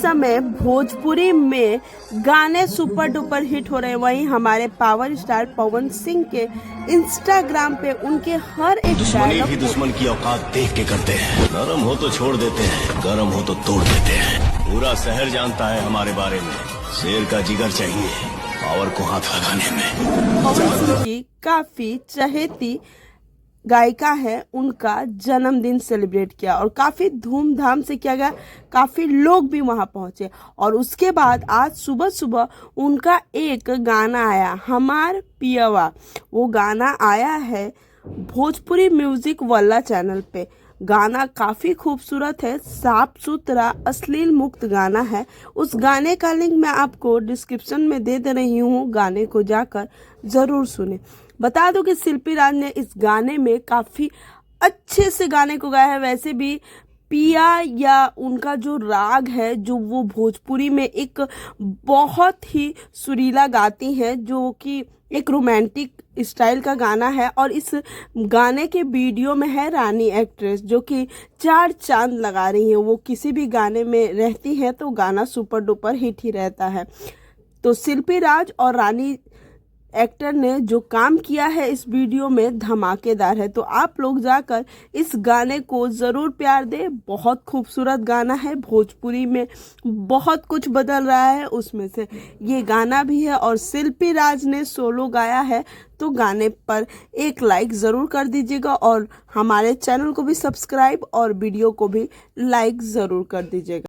समय भोजपुरी में गाने सुपर डुपर हिट हो रहे हैं, वहीं हमारे पावर स्टार पवन सिंह के इंस्टाग्राम पे उनके हर एक दुश्मनी भी दुश्मन की औकात देख के करते हैं। नरम हो तो छोड़ देते हैं, गरम हो तो तोड़ देते हैं। पूरा शहर जानता है हमारे बारे में। शेर का जिगर चाहिए पावर को हाथ लगाने में। पवन सिंह की काफी चहेती गायिका है, उनका जन्मदिन सेलिब्रेट किया और काफी धूमधाम से किया गया। काफी लोग भी वहां पहुंचे और उसके बाद आज सुबह सुबह उनका एक गाना आया, हमार पियवा। वो गाना आया है भोजपुरी म्यूजिक वाला चैनल पे। गाना काफी खूबसूरत है, साफ सुथरा अश्लील मुक्त गाना है। उस गाने का लिंक मैं आपको डिस्क्रिप्शन में दे रही हूँ, गाने को जाकर जरूर सुने। बता दो कि शिल्पी राज ने इस गाने में काफी अच्छे से गाने को गाया है। वैसे भी पिया या उनका जो राग है, जो वो भोजपुरी में एक बहुत ही सुरीला गाती हैं, जो कि एक रोमांटिक स्टाइल का गाना है। और इस गाने के वीडियो में है रानी एक्ट्रेस, जो कि 4 चांद लगा रही है। वो किसी भी गाने में रहती है तो गाना सुपर डुपर हिट ही रहता है। तो शिल्पी राज और रानी एक्टर ने जो काम किया है इस वीडियो में धमाकेदार है। तो आप लोग जाकर इस गाने को ज़रूर प्यार दें। बहुत खूबसूरत गाना है, भोजपुरी में बहुत कुछ बदल रहा है, उसमें से ये गाना भी है। और शिल्पी राज ने सोलो गाया है, तो गाने पर एक लाइक ज़रूर कर दीजिएगा और हमारे चैनल को भी सब्सक्राइब और वीडियो को भी लाइक ज़रूर कर दीजिएगा।